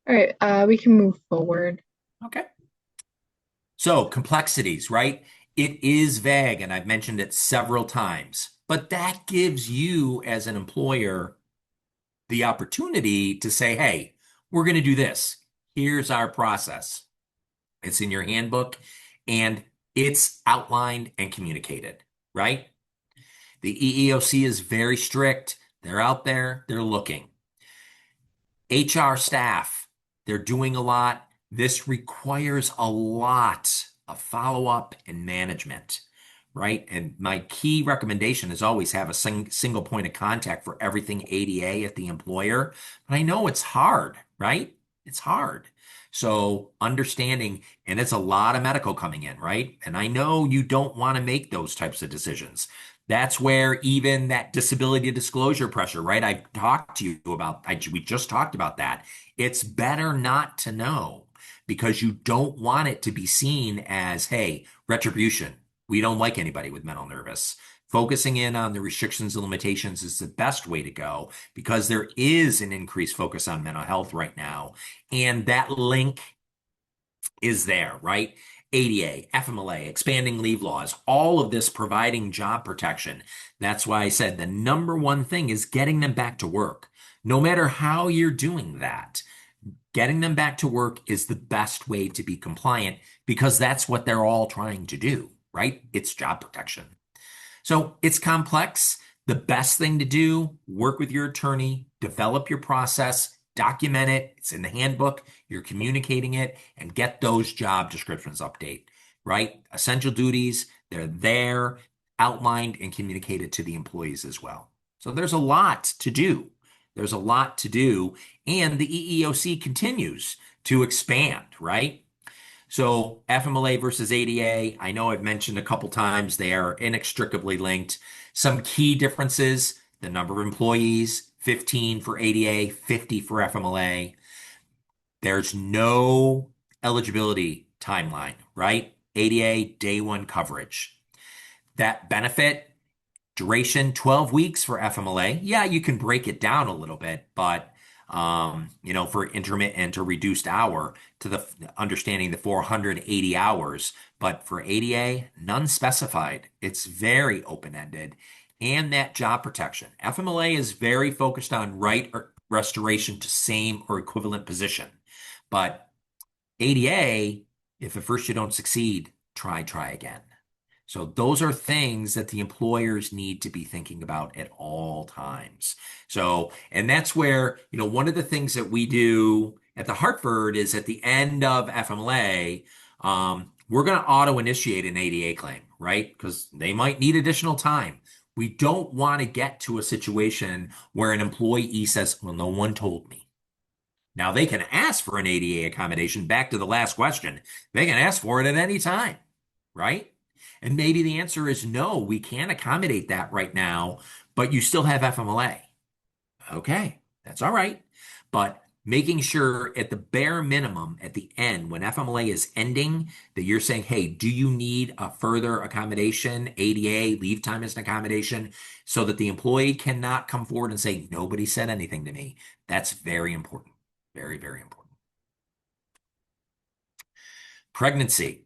All right, we can move forward. Okay. So complexities, right? It is vague, and I've mentioned it several times, but that gives you as an employer the opportunity to say, hey, we're going to do this. Here's our process. It's in your handbook and it's outlined and communicated, right? The EEOC is very strict. They're out there, they're looking. HR staff, they're doing a lot. This requires a lot of follow-up and management, right? And my key recommendation is always have a single point of contact for everything ADA at the employer. But I know it's hard, right? It's hard. So understanding, and it's a lot of medical coming in, right? And I know you don't want to make those types of decisions. That's where even that disability disclosure pressure, right? I've talked to you about, we just talked about that. It's better not to know because you don't want it to be seen as, hey, retribution. We don't like anybody with mental nervous. Focusing in on the restrictions and limitations is the best way to go because there is an increased focus on mental health right now. And that link is there, right? ADA, FMLA, expanding leave laws, all of this providing job protection. That's why I said the number one thing is getting them back to work. No matter how you're doing that, getting them back to work is the best way to be compliant because that's what they're all trying to do, right? It's job protection. So it's complex. The best thing to do, work with your attorney, develop your process, document it. It's in the handbook. You're communicating it and get those job descriptions update, right? Essential duties, they're there, outlined and communicated to the employees as well. So there's a lot to do. There's a lot to do. And the EEOC continues to expand, right? So FMLA versus ADA, I know I've mentioned a couple times they are inextricably linked. Some key differences, the number of employees, 15 for ADA, 50 for FMLA. There's no eligibility timeline, right? ADA, day one coverage. That benefit, duration, 12 weeks for FMLA. Yeah, you can break it down a little bit, but for intermittent or reduced hour to the understanding the 480 hours. But for ADA, none specified. It's very open-ended. And that job protection. FMLA is very focused on right or restoration to same or equivalent position. But ADA, if at first you don't succeed, try again. So those are things that the employers need to be thinking about at all times. So, and that's where, one of the things that we do at the Hartford is at the end of FMLA, we're going to auto initiate an ADA claim, right? Because they might need additional time. We don't want to get to a situation where an employee says, well, no one told me. Now they can ask for an ADA accommodation. Back to the last question. They can ask for it at any time, right? And maybe the answer is no, we can't accommodate that right now, but you still have FMLA. Okay, that's all right. But making sure at the bare minimum at the end, when FMLA is ending, that you're saying, hey, do you need a further accommodation? ADA, leave time as an accommodation, so that the employee cannot come forward and say, nobody said anything to me. That's very important. Very, very important. Pregnancy.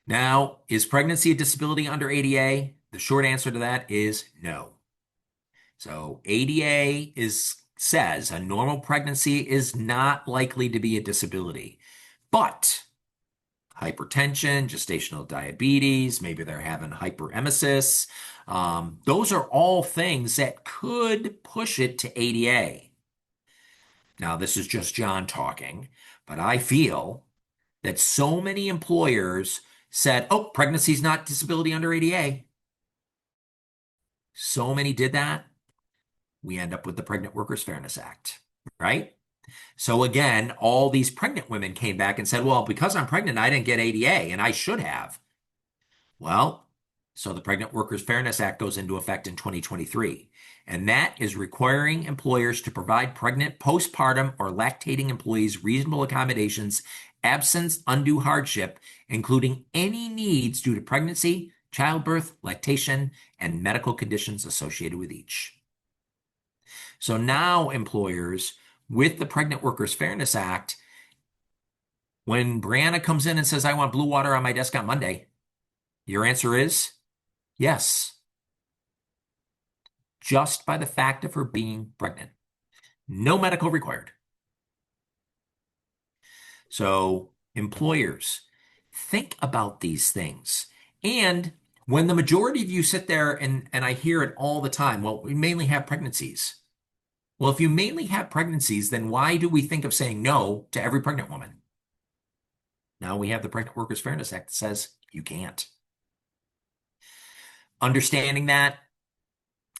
Now, is pregnancy a disability under ADA? The short answer to that is no. So ADA says a normal pregnancy is not likely to be a disability, but hypertension, gestational diabetes, maybe they're having hyperemesis. Those are all things that could push it to ADA. Now, this is just John talking, but I feel that so many employers said, oh, pregnancy is not disability under ADA. So many did that. We end up with the Pregnant Workers Fairness Act, right? So again, all these pregnant women came back and said, well, because I'm pregnant, I didn't get ADA and I should have. Well, so the Pregnant Workers Fairness Act goes into effect in 2023. And that is requiring employers to provide pregnant, postpartum, or lactating employees reasonable accommodations, absence, undue hardship, including any needs due to pregnancy, childbirth, lactation, and medical conditions associated with each. So now employers, with the Pregnant Workers Fairness Act, when Brianna comes in and says, I want blue water on my desk on Monday, your answer is yes. Just by the fact of her being pregnant. No medical required. So employers, think about these things. And when the majority of you sit there and I hear it all the time, well, we mainly have pregnancies. Well, if you mainly have pregnancies, then why do we think of saying no to every pregnant woman? Now we have the Pregnant Workers Fairness Act that says you can't. Understanding that,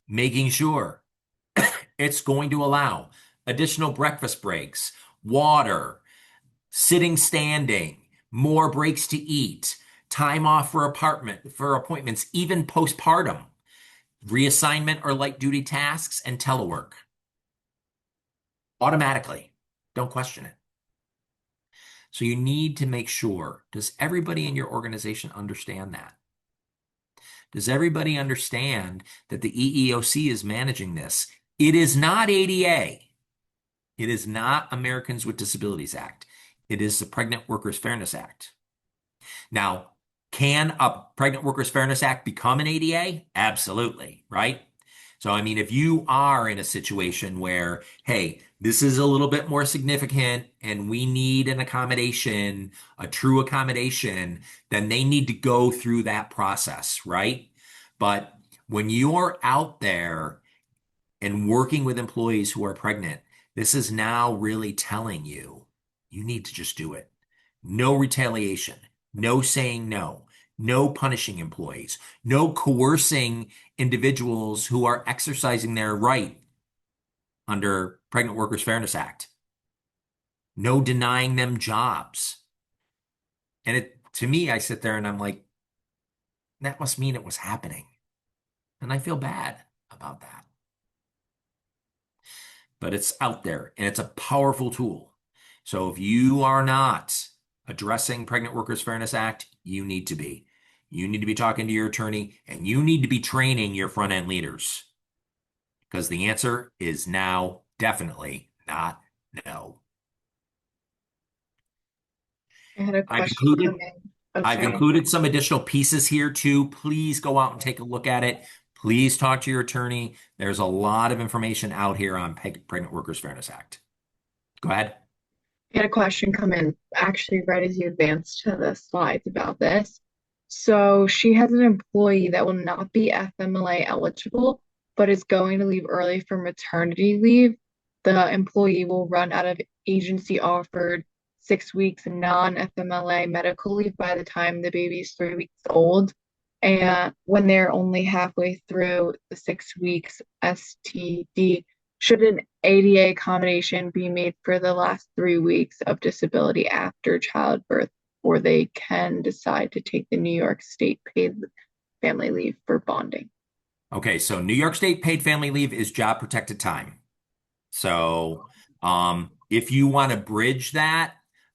making sure it's going to allow additional breakfast breaks, water, sitting, standing, more breaks to eat, time off for appointments, even postpartum, reassignment or light duty tasks, and telework. Automatically. Don't question it. So you need to make sure, does everybody in your organization understand that? Does everybody understand that the EEOC is managing this? It is not ADA. It is not Americans with Disabilities Act. It is the Pregnant Workers Fairness Act. Now, can a Pregnant Workers Fairness Act become an ADA? Absolutely, right? So, I mean, if you are in a situation where, hey, this is a little bit more significant and we need an accommodation, a true accommodation, then they need to go through that process, right? But when you're out there and working with employees who are pregnant, this is now really telling you you need to just do it. No retaliation, no saying no, no punishing employees, no coercing individuals who are exercising their right under Pregnant Workers Fairness Act, no denying them jobs. And to me, I sit there and I'm like, that must mean it was happening. And I feel bad about that. But it's out there and it's a powerful tool. So if you are not addressing Pregnant Workers Fairness Act, you need to be. You need to be talking to your attorney and you need to be training your front end leaders because the answer is now definitely not no. I had a I've question included come in. Oh, I've sorry. included some additional pieces here too. Please go out and take a look at it. Please talk to your attorney. There's a lot of information out here on Pregnant Workers Fairness Act. Go ahead. I had a question come in actually right as you advanced to the slides about this. So she has an employee that will not be FMLA eligible, but is going to leave early for maternity leave. The employee will run out of agency offered 6 weeks non-FMLA medical leave by the time the baby is 3 weeks old. And when they're only halfway through the 6 weeks STD, should an ADA accommodation be made for the last 3 weeks of disability after childbirth, or they can decide to take the New York State paid family leave for bonding? Okay, so New York State paid family leave is job protected time. So if you want to bridge that,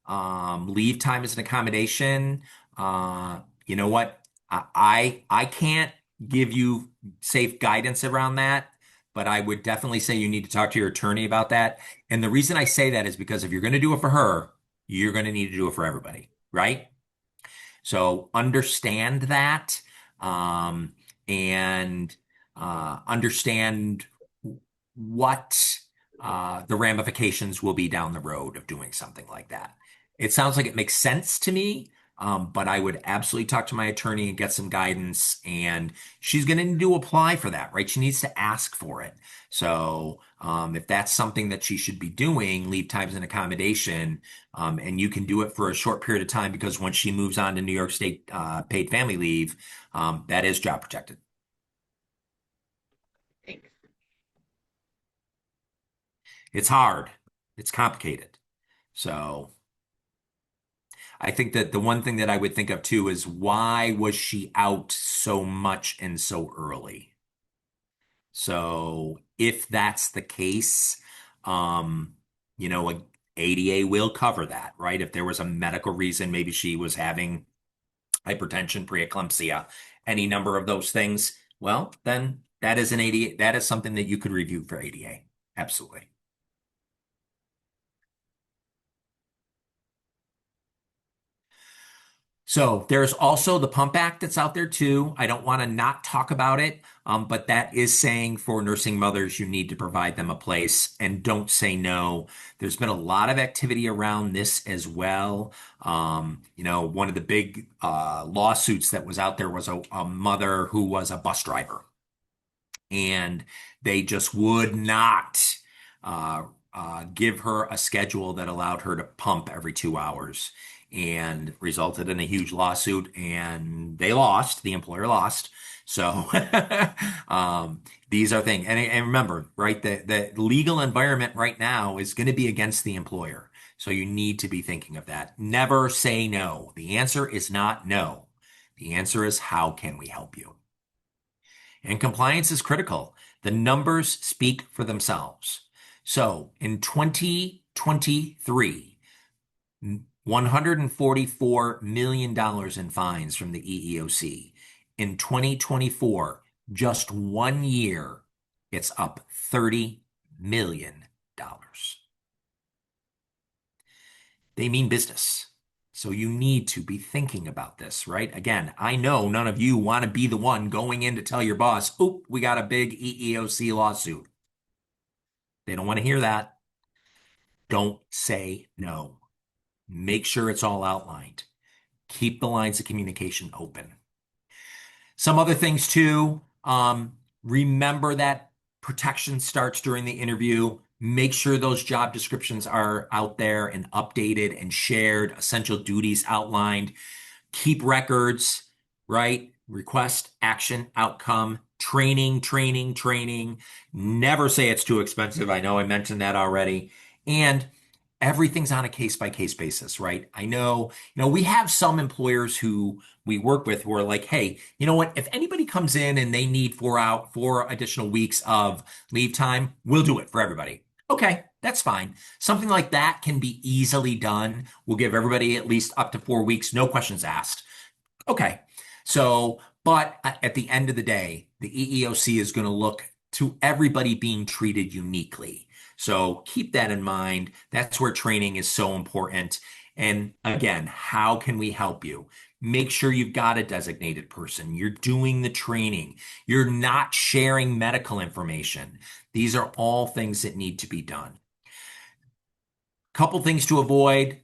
leave time as an accommodation, you know what? I can't give you safe guidance around that, but I would definitely say you need to talk to your attorney about that. And the reason I say that is because if you're going to do it for her, you're going to need to do it for everybody, right? So understand that, and understand what the ramifications will be down the road of doing something like that. It sounds like it makes sense to me, but I would absolutely talk to my attorney and get some guidance. And she's going to need to apply for that, right? She needs to ask for it. So if that's something that she should be doing, leave times and accommodation, and you can do it for a short period of time because once she moves on to New York State paid family leave, that is job protected. Thanks. It's hard. It's complicated. So I think that the one thing that I would think of too is why was she out so much and so early? So if that's the case, um, a ADA will cover that, right? If there was a medical reason, maybe she was having hypertension, preeclampsia, any number of those things, well, then that is an ADA, that is something that you could review for ADA. Absolutely. So there's also the Pump Act that's out there too. I don't want to not talk about it, but that is saying for nursing mothers, you need to provide them a place and don't say no. There's been a lot of activity around this as well. One of the big lawsuits that was out there was a mother who was a bus driver, and they just would not uh, give her a schedule that allowed her to pump every 2 hours and resulted in a huge lawsuit and they lost, the employer lost. So these are things. And remember, right, the legal environment right now is going to be against the employer. So you need to be thinking of that. Never say no. The answer is not no. The answer is how can we help you? And compliance is critical. The numbers speak for themselves. So in 2023, $144 million in fines from the EEOC. in 2024, just 1 year, it's up $30 million. They mean business. So you need to be thinking about this, right? Again, I know none of you want to be the one going in to tell your boss, oh, we got a big EEOC lawsuit. They don't want to hear that. Don't say no. Make sure it's all outlined. Keep the lines of communication open. Some other things too. Remember that protection starts during the interview. Make sure those job descriptions are out there and updated and shared, essential duties outlined. Keep records, right? Request, action, outcome, training, training, training. Never say it's too expensive. I know I mentioned that already. And everything's on a case by case basis, right? I know, we have some employers who we work with who are like, hey, you know what? If anybody comes in and they need 4 additional weeks of leave time, we'll do it for everybody. Okay, that's fine. Something like that can be easily done. We'll give everybody at least up to 4 weeks, no questions asked. Okay. So, but at the end of the day, the EEOC is going to look to everybody being treated uniquely. So keep that in mind. That's where training is so important. And again, how can we help you? Make sure you've got a designated person. You're doing the training. You're not sharing medical information. These are all things that need to be done. Couple things to avoid.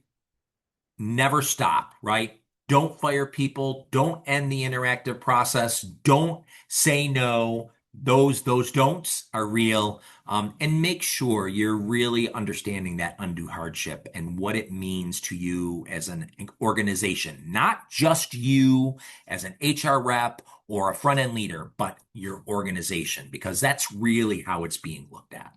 Never stop, right? Don't fire people. Don't end the interactive process. Don't say no. Those don'ts are real. And make sure you're really understanding that undue hardship and what it means to you as an organization, not just you as an HR rep or a front end leader, but your organization, because that's really how it's being looked at.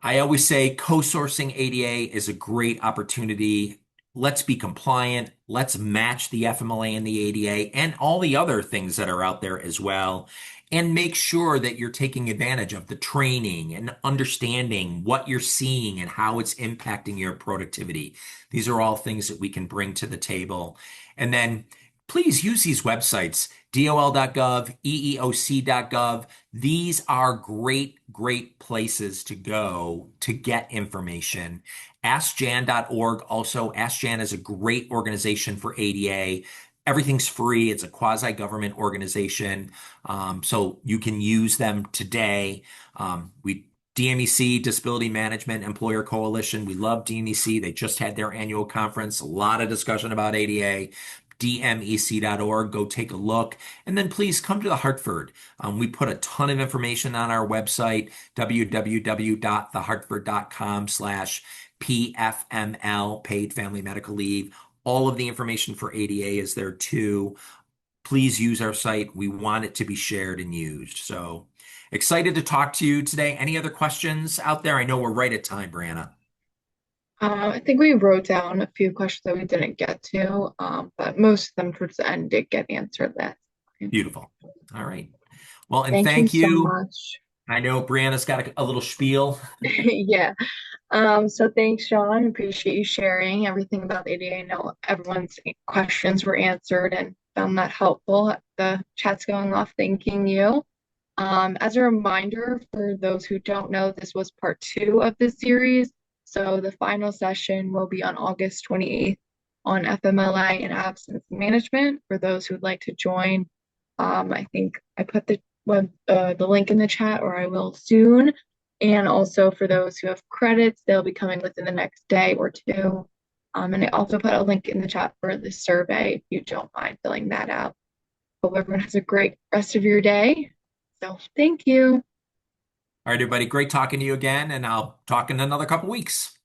I always say co-sourcing ADA is a great opportunity. Let's be compliant. Let's match the FMLA and the ADA and all the other things that are out there as well. And make sure that you're taking advantage of the training and understanding what you're seeing and how it's impacting your productivity. These are all things that we can bring to the table. And then please use these websites, DOL.gov, EEOC.gov. These are great, great places to go to get information. AskJan.org also. AskJan is a great organization for ADA. Everything's free. It's a quasi-government organization. So you can use them today. DMEC, Disability Management Employer Coalition. We love DMEC. They just had their annual conference. A lot of discussion about ADA. DMEC.org. Go take a look. And then please come to the Hartford. We put a ton of information on our website, www.thehartford.com/PFML, paid family medical leave. All of the information for ADA is there too. Please use our site. We want it to be shared and used. So excited to talk to you today. Any other questions out there? I know we're right at time, Brianna. I think we wrote down a few questions that we didn't get to, but most of them towards the end did get answered. That Beautiful. All right. Well, and thank you thank so you. much. I know Brianna's got a little spiel. Yeah. So thanks, Sean. Appreciate you sharing everything about the ADA. I know everyone's questions were answered and found that helpful. The chat's going off thanking you. As a reminder, for those who don't know, this was part 2 of this series. So the final session will be on August 28th on FMLA and absence management. For those who would like to join, I think I put the link in the chat, or I will soon. And also for those who have credits, they'll be coming within the next day or two. And I also put a link in the chat for the survey if you don't mind filling that out. Hope everyone has a great rest of your day. So thank you. All right, everybody. Great talking to you again, and I'll talk in another couple weeks.